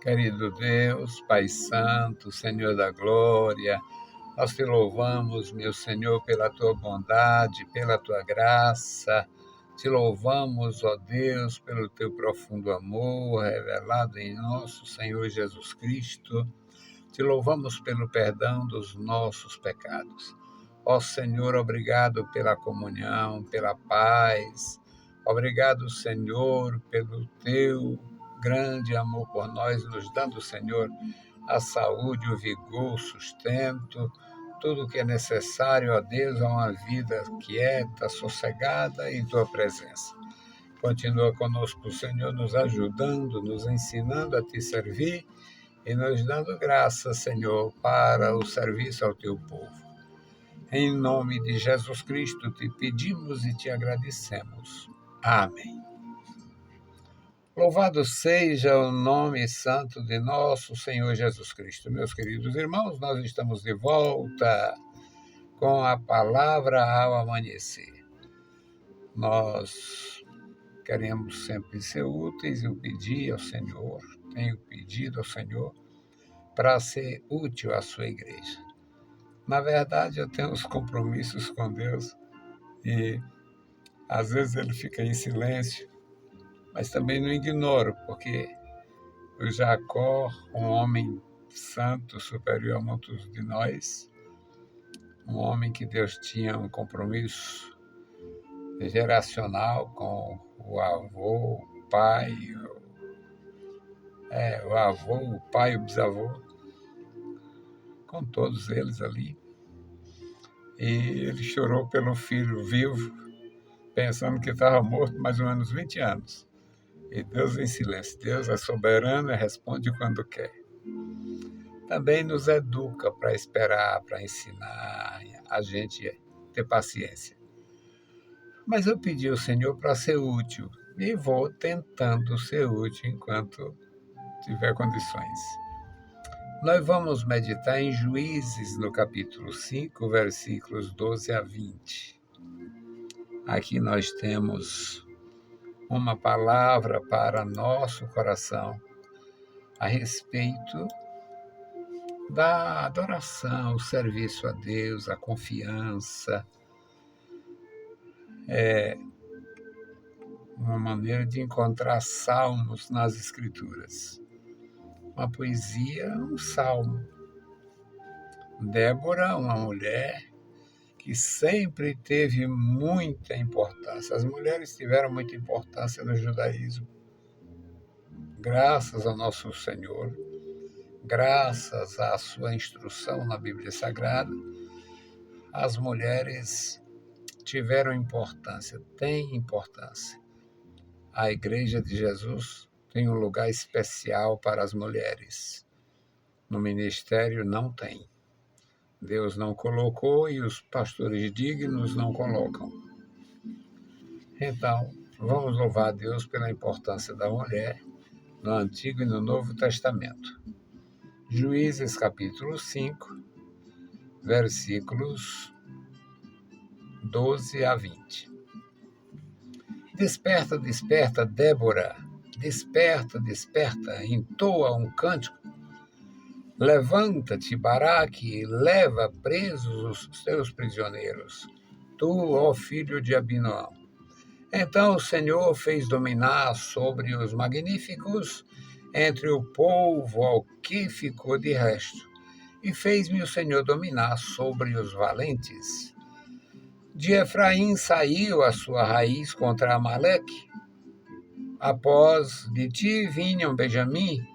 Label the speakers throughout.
Speaker 1: Querido Deus, Pai Santo, Senhor da Glória, nós te louvamos, meu Senhor, pela tua bondade, pela tua graça. Te louvamos, ó Deus, pelo teu profundo amor revelado em nosso Senhor Jesus Cristo. Te louvamos pelo perdão dos nossos pecados. Ó Senhor, obrigado pela comunhão, pela paz. Obrigado, Senhor, pelo teu grande amor por nós, nos dando, Senhor, a saúde, o vigor, o sustento, tudo o que é necessário, ó Deus, a uma vida quieta, sossegada em tua presença. Continua conosco, Senhor, nos ajudando, nos ensinando a te servir e nos dando graça, Senhor, para o serviço ao teu povo. Em nome de Jesus Cristo te pedimos e te agradecemos. Amém. Louvado seja o nome santo de nosso Senhor Jesus Cristo. Meus queridos irmãos, nós estamos de volta com a palavra ao amanhecer. Nós queremos sempre ser úteis. Eu pedi ao Senhor, tenho pedido ao Senhor para ser útil à sua igreja. Na verdade, eu tenho os compromissos com Deus e às vezes ele fica em silêncio, mas também não ignoro, porque o Jacó, um homem santo, superior a muitos de nós, um homem que Deus tinha um compromisso geracional com o avô, o pai, o pai e o bisavô, com todos eles ali. E ele chorou pelo filho vivo, pensando que estava morto mais ou menos 20 anos. E Deus em silêncio. Deus é soberano e responde quando quer. Também nos educa para esperar, para ensinar a gente a ter paciência. Mas eu pedi ao Senhor para ser útil e vou tentando ser útil enquanto tiver condições. Nós vamos meditar em Juízes, no capítulo 5, versículos 12 a 20. Aqui nós temos uma palavra para nosso coração a respeito da adoração, o serviço a Deus, a confiança. É uma maneira de encontrar salmos nas Escrituras. Uma poesia, um salmo. Débora, uma mulher que sempre teve muita importância. As mulheres tiveram muita importância no judaísmo. Graças ao nosso Senhor, graças à sua instrução na Bíblia Sagrada, as mulheres tiveram importância, têm importância. A Igreja de Jesus tem um lugar especial para as mulheres. No ministério não tem. Deus não colocou e os pastores dignos não colocam. Então, vamos louvar a Deus pela importância da mulher no Antigo e no Novo Testamento. Juízes capítulo 5, versículos 12 a 20. Desperta, desperta, Débora, desperta, desperta, entoa um cântico. Levanta-te, Baraque, leva presos os teus prisioneiros, tu, ó filho de Abinoão. Então o Senhor fez dominar sobre os magníficos, entre o povo ao que ficou de resto, e fez-me o Senhor dominar sobre os valentes. De Efraim saiu a sua raiz contra Amaleque. Após de ti vinham Benjamim,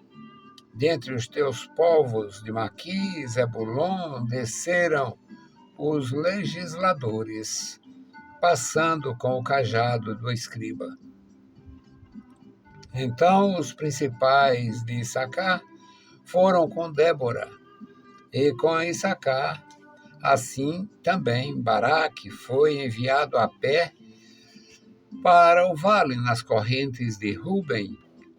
Speaker 1: dentre os teus povos de Maqui, Zebulon, desceram os legisladores, passando com o cajado do escriba. Então os principais de Issacar foram com Débora, e com Issacar, assim também Baraque foi enviado a pé para o vale nas correntes de Ruben.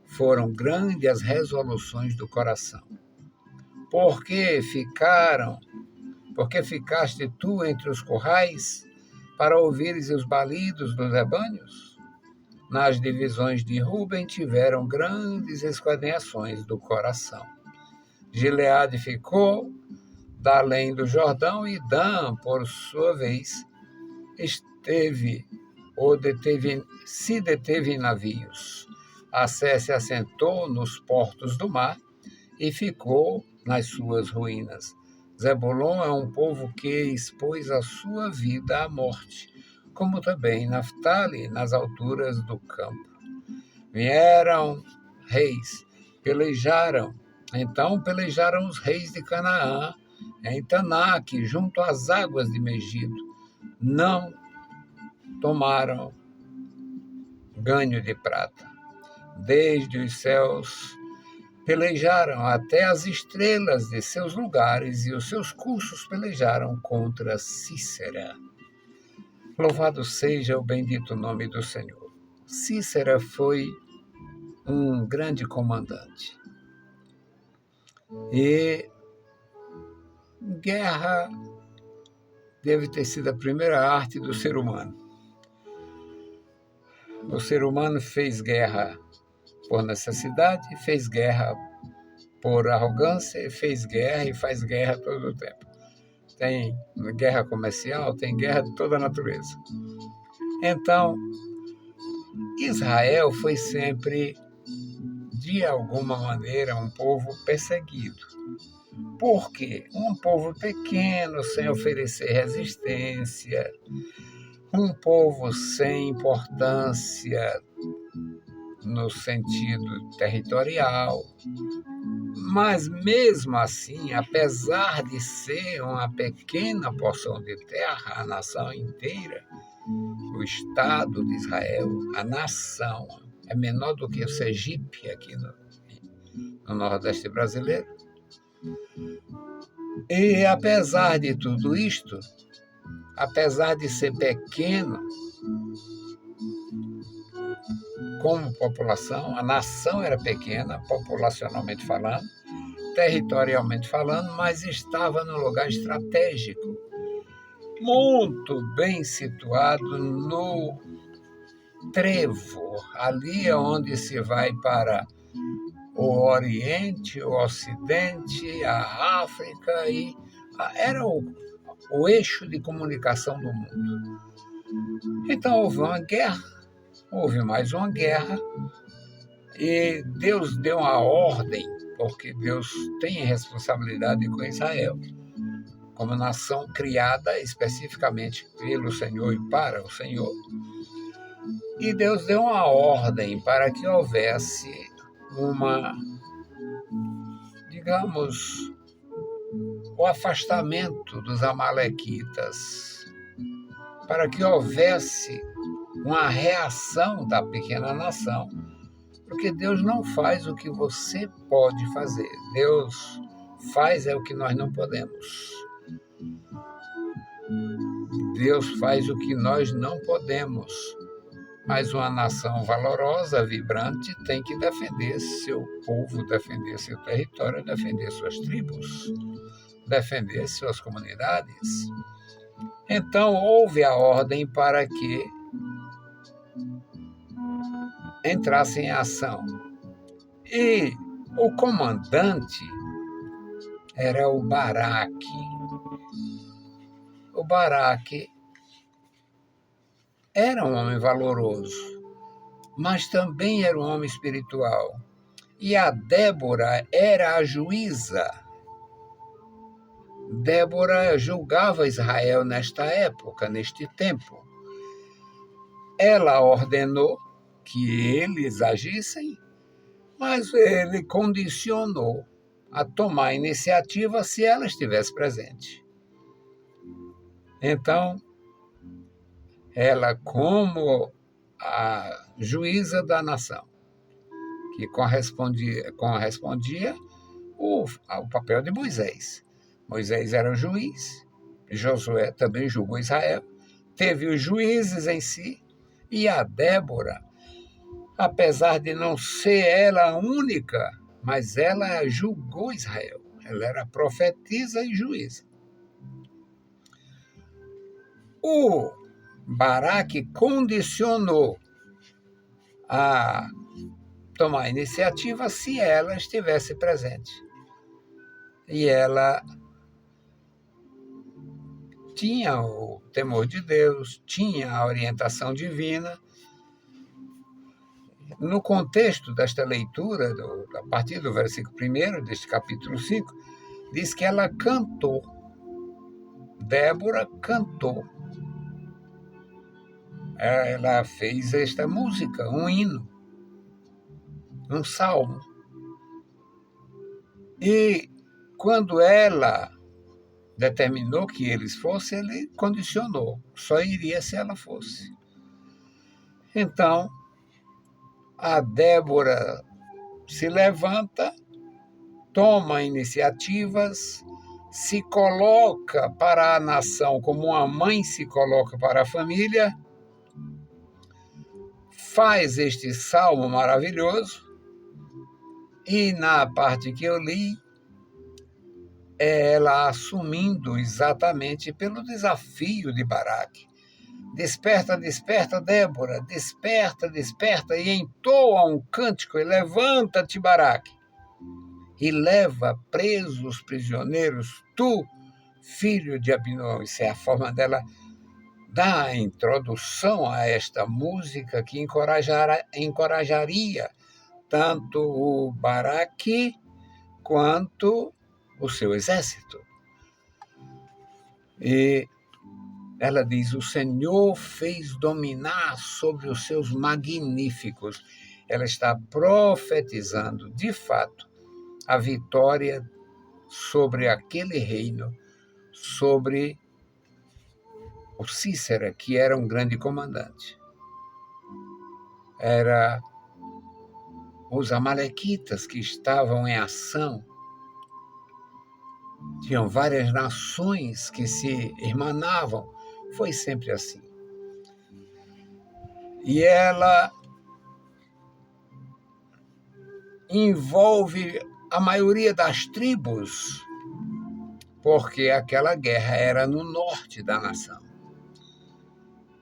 Speaker 1: Foram grandes as resoluções do coração. Porque ficaste tu entre os currais para ouvires os balidos dos rebanhos? nas divisões de Ruben tiveram grandes esquadrinhações do coração. Gileade ficou da além do Jordão, e Dan, por sua vez, se deteve em navios. Assé se assentou nos portos do mar e ficou nas suas ruínas. Zebulon é um povo que expôs a sua vida à morte, como também Naftali nas alturas do campo. Vieram reis, pelejaram. Então pelejaram os reis de Canaã, em Tanak, junto às águas de Megido. Não tomaram ganho de prata. Desde os céus pelejaram até as estrelas de seus lugares, e os seus cursos pelejaram contra Cícera. Louvado seja o bendito nome do Senhor. Cícera foi um grande comandante. E guerra deve ter sido a primeira arte do ser humano. O ser humano fez guerra por necessidade, fez guerra por arrogância, fez guerra e faz guerra todo o tempo. Tem guerra comercial, tem guerra de toda a natureza. Então, Israel foi sempre, de alguma maneira, um povo perseguido. Por quê? Um povo pequeno, sem oferecer resistência, um povo sem importância no sentido territorial. Mas, mesmo assim, apesar de ser uma pequena porção de terra, a nação inteira, o Estado de Israel, a nação, é menor do que o Sergipe aqui no Nordeste brasileiro. E, apesar de tudo isto, apesar de ser pequeno como população, a nação era pequena, populacionalmente falando, territorialmente falando, mas estava num lugar estratégico, muito bem situado no trevo, ali é onde se vai para o Oriente, o Ocidente, a África, e era o eixo de comunicação do mundo. Então houve uma guerra, houve mais uma guerra, e Deus deu uma ordem, porque Deus tem responsabilidade com Israel, como nação criada especificamente pelo Senhor e para o Senhor. E Deus deu uma ordem para que houvesse digamos, o afastamento dos amalequitas, para que houvesse uma reação da pequena nação, porque Deus não faz o que você pode fazer. Deus faz o que nós não podemos. Deus faz o que nós não podemos. Mas uma nação valorosa, vibrante, tem que defender seu povo, defender seu território, defender suas tribos, defender suas comunidades. Então, houve a ordem para que entrasse em ação. E o comandante era o Baraque. O Baraque era um homem valoroso, mas também era um homem espiritual. E a Débora era a juíza. Débora julgava Israel nesta época, neste tempo. Ela ordenou que eles agissem, mas ele condicionou a tomar a iniciativa se ela estivesse presente. Então, ela, como a juíza da nação, que correspondia ao papel de Moisés. Moisés era o juiz, Josué também julgou Israel, teve os juízes em si, e a Débora, apesar de não ser ela a única, mas ela julgou Israel. Ela era profetisa e juíza. O Baraque condicionou a tomar iniciativa se ela estivesse presente. E ela tinha o temor de Deus, tinha a orientação divina. No contexto desta leitura, a partir do versículo 1 deste capítulo 5, diz que ela cantou. Débora cantou. Ela fez esta música, um hino, um salmo. E quando ela determinou que eles fossem, ele condicionou. Só iria se ela fosse. Então, a Débora se levanta, toma iniciativas, se coloca para a nação como uma mãe se coloca para a família, faz este salmo maravilhoso, e na parte que eu li, ela assumindo exatamente pelo desafio de Baraque. Desperta, desperta, Débora, desperta, desperta, e entoa um cântico, e levanta-te, Baraque, e leva presos os prisioneiros, tu, filho de Abinão. Isso é a forma dela dar a introdução a esta música que encorajaria tanto o Baraque quanto o seu exército. E ela diz, o Senhor fez dominar sobre os seus magníficos. Ela está profetizando, de fato, a vitória sobre aquele reino, sobre o Cícera, que era um grande comandante. Era os amalequitas que estavam em ação. Tinham várias nações que se irmanavam. Foi sempre assim. E ela envolve a maioria das tribos, porque aquela guerra era no norte da nação.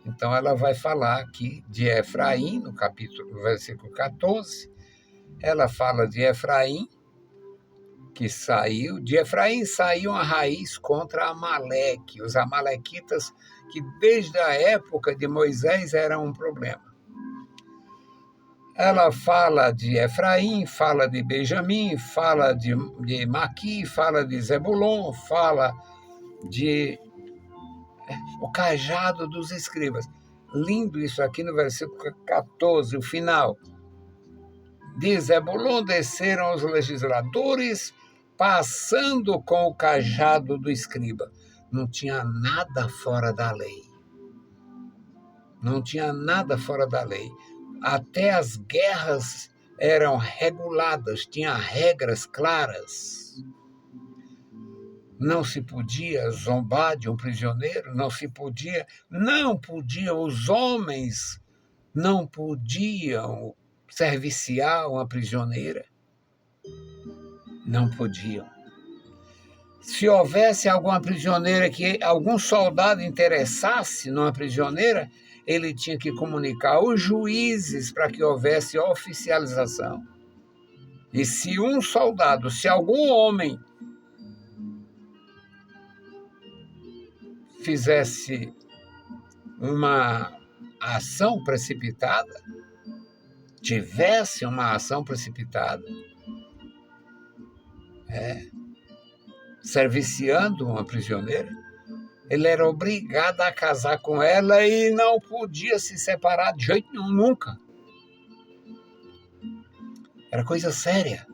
Speaker 1: Então ela vai falar aqui de Efraim, no versículo 14, ela fala de Efraim, que saiu, de Efraim saiu uma raiz contra Amaleque, os amalequitas que desde a época de Moisés eram um problema. Ela fala de Efraim, fala de Benjamim, fala de Maqui, fala de Zebulon, fala de o cajado dos escribas. Lindo isso aqui no versículo 14, o final. De Zebulon desceram os legisladores, passando com o cajado do escriba. Não tinha nada fora da lei. Não tinha nada fora da lei. Até as guerras eram reguladas, tinha regras claras. Não se podia zombar de um prisioneiro, não podia, os homens não podiam serviciar uma prisioneira. Não podiam. Se houvesse alguma prisioneira que algum soldado interessasse numa prisioneira, ele tinha que comunicar aos juízes para que houvesse oficialização. E se um soldado, se algum homem fizesse uma ação precipitada, tivesse uma ação precipitada, serviciando uma prisioneira, ele era obrigado a casar com ela e não podia se separar de jeito nenhum, nunca. Era coisa séria.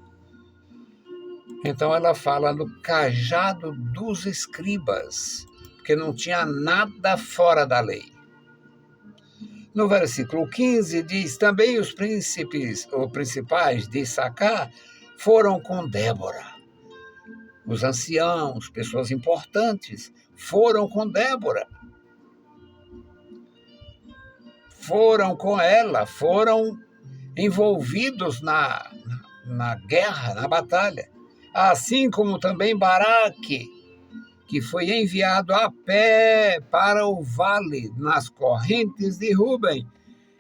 Speaker 1: Então ela fala no cajado dos escribas, porque não tinha nada fora da lei. No versículo 15 diz, também os príncipes ou principais de Issacar foram com Débora. Os anciãos, pessoas importantes, foram com Débora. Foram com ela, foram envolvidos na guerra, na batalha. Assim como também Baraque, que foi enviado a pé para o vale, nas correntes de Ruben.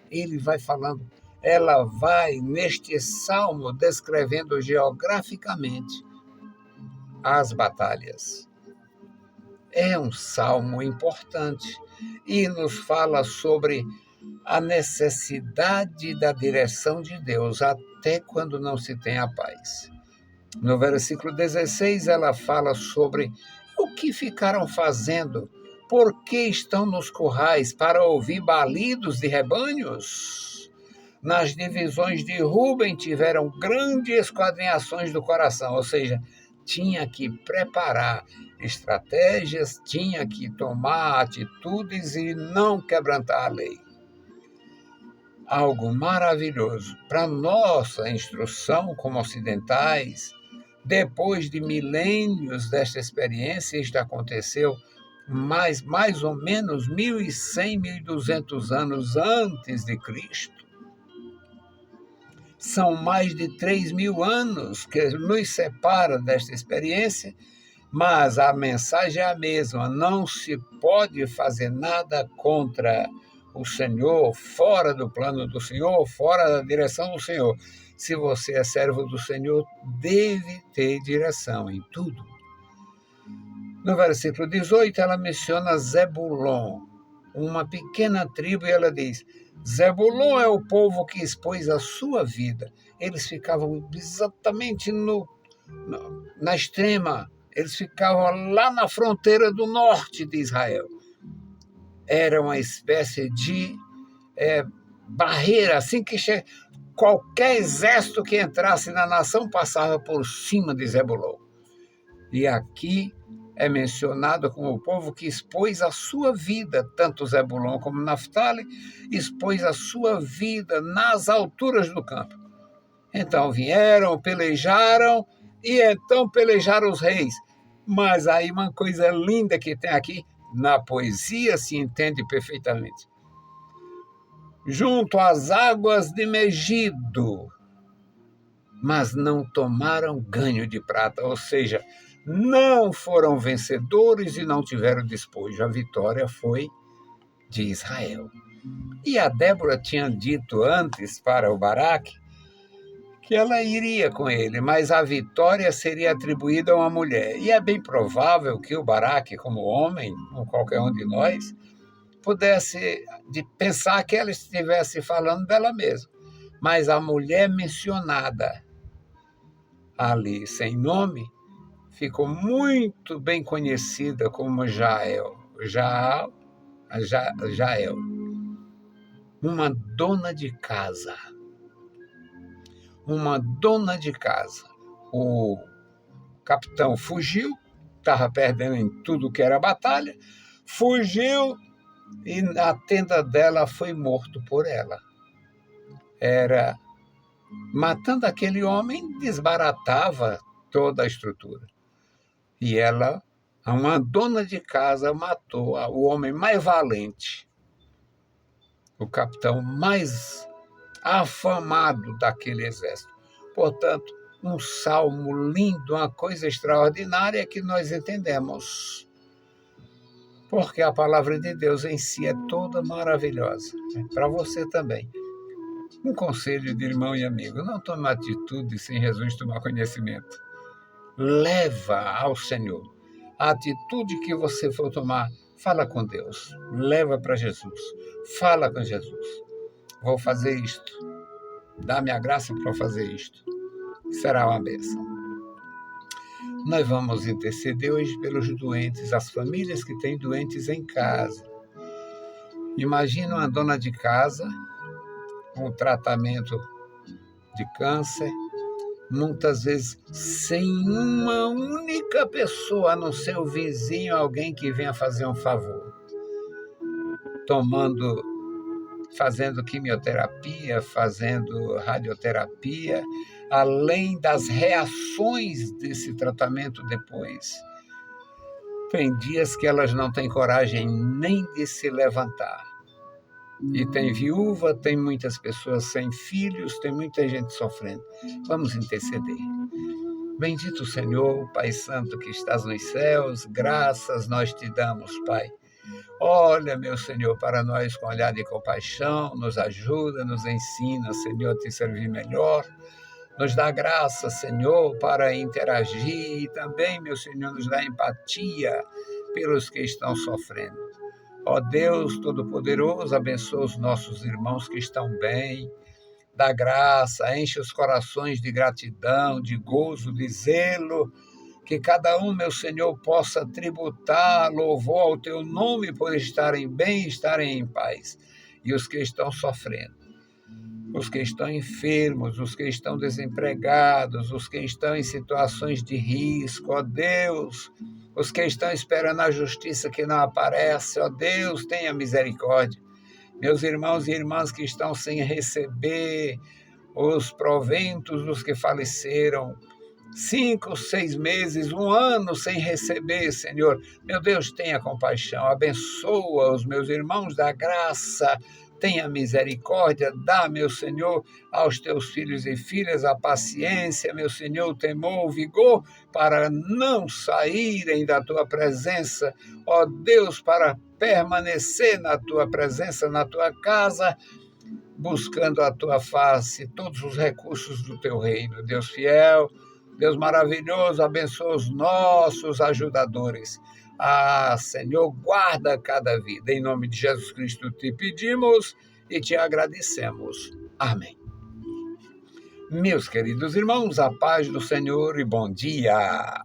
Speaker 1: Ele vai falando, ela vai, neste salmo, descrevendo geograficamente as batalhas. É um salmo importante e nos fala sobre a necessidade da direção de Deus, até quando não se tem a paz. No versículo 16, ela fala sobre o que ficaram fazendo, por que estão nos currais, para ouvir balidos de rebanhos? Nas divisões de Ruben tiveram grandes esquadrinhações do coração, ou seja, tinha que preparar estratégias, tinha que tomar atitudes e não quebrantar a lei. Algo maravilhoso. Para nossa instrução como ocidentais, depois de milênios desta experiência, isto aconteceu mais ou menos 1.100, 1.200 anos antes de Cristo. São mais de 3.000 anos que nos separam desta experiência, mas a mensagem é a mesma. Não se pode fazer nada contra o Senhor, fora do plano do Senhor, fora da direção do Senhor. Se você é servo do Senhor, deve ter direção em tudo. No versículo 18, ela menciona Zebulon, uma pequena tribo, e ela diz: Zebulon é o povo que expôs a sua vida. Eles ficavam exatamente na extrema, eles ficavam lá na fronteira do norte de Israel. Era uma espécie de barreira, assim que qualquer exército que entrasse na nação passava por cima de Zebulon. E aqui é mencionado como o povo que expôs a sua vida, tanto Zebulon como Naftali, expôs a sua vida nas alturas do campo. Então vieram, pelejaram, e então pelejaram os reis. Mas aí uma coisa linda que tem aqui, na poesia se entende perfeitamente. Junto às águas de Megido, mas não tomaram ganho de prata, ou seja, não foram vencedores e não tiveram despojo. A vitória foi de Israel. E a Débora tinha dito antes para o Baraque que ela iria com ele, mas a vitória seria atribuída a uma mulher. E é bem provável que o Baraque, como homem, ou qualquer um de nós, pudesse pensar que ela estivesse falando dela mesma. Mas a mulher mencionada ali, sem nome, ficou muito bem conhecida como Jael. Jael. Uma dona de casa. Uma dona de casa. O capitão fugiu, estava perdendo em tudo que era batalha, fugiu e a tenda dela foi morto por ela. Matando aquele homem, desbaratava toda a estrutura. E ela, uma dona de casa, matou o homem mais valente, o capitão mais afamado daquele exército. Portanto, um salmo lindo, uma coisa extraordinária que nós entendemos. Porque a palavra de Deus em si é toda maravilhosa. Para você também. Um conselho de irmão e amigo: não tome atitude sem Jesus tomar conhecimento. Leva ao Senhor. A atitude que você for tomar, fala com Deus. Leva para Jesus. Fala com Jesus. Vou fazer isto. Dá-me a graça para fazer isto. Será uma bênção. Nós vamos interceder hoje pelos doentes, as famílias que têm doentes em casa. Imagina uma dona de casa com tratamento de câncer, muitas vezes sem uma única pessoa, a não ser o vizinho, alguém que venha fazer um favor. Fazendo quimioterapia, fazendo radioterapia, além das reações desse tratamento depois. Tem dias que elas não têm coragem nem de se levantar. E tem viúva, tem muitas pessoas sem filhos, tem muita gente sofrendo. Vamos interceder. Bendito Senhor, Pai Santo que estás nos céus, graças nós te damos, Pai, Olha, meu Senhor, para nós com olhar de compaixão, nos ajuda, nos ensina, Senhor, a te servir melhor. Nos dá graça, Senhor, para interagir e também, meu Senhor, nos dá empatia pelos que estão sofrendo. Ó Deus Todo-Poderoso, abençoa os nossos irmãos que estão bem, dá graça, enche os corações de gratidão, de gozo, de zelo, que cada um, meu Senhor, possa tributar louvor ao teu nome por estarem bem e estarem em paz. E os que estão sofrendo, os que estão enfermos, os que estão desempregados, os que estão em situações de risco, ó Deus, os que estão esperando a justiça que não aparece, ó Deus, tenha misericórdia. Meus irmãos e irmãs que estão sem receber os proventos dos que faleceram, 5, 6 meses, 1 ano sem receber, Senhor. Meu Deus, tenha compaixão, abençoa os meus irmãos da graça, tenha misericórdia, dá, meu Senhor, aos teus filhos e filhas a paciência, meu Senhor, o temor, o vigor, para não saírem da tua presença, ó Deus, para permanecer na tua presença, na tua casa, buscando a tua face, todos os recursos do teu reino. Deus fiel, Deus maravilhoso, abençoa os nossos ajudadores. Ah, Senhor, guarda cada vida. Em nome de Jesus Cristo te pedimos e te agradecemos. Amém. Meus queridos irmãos, a paz do Senhor e bom dia.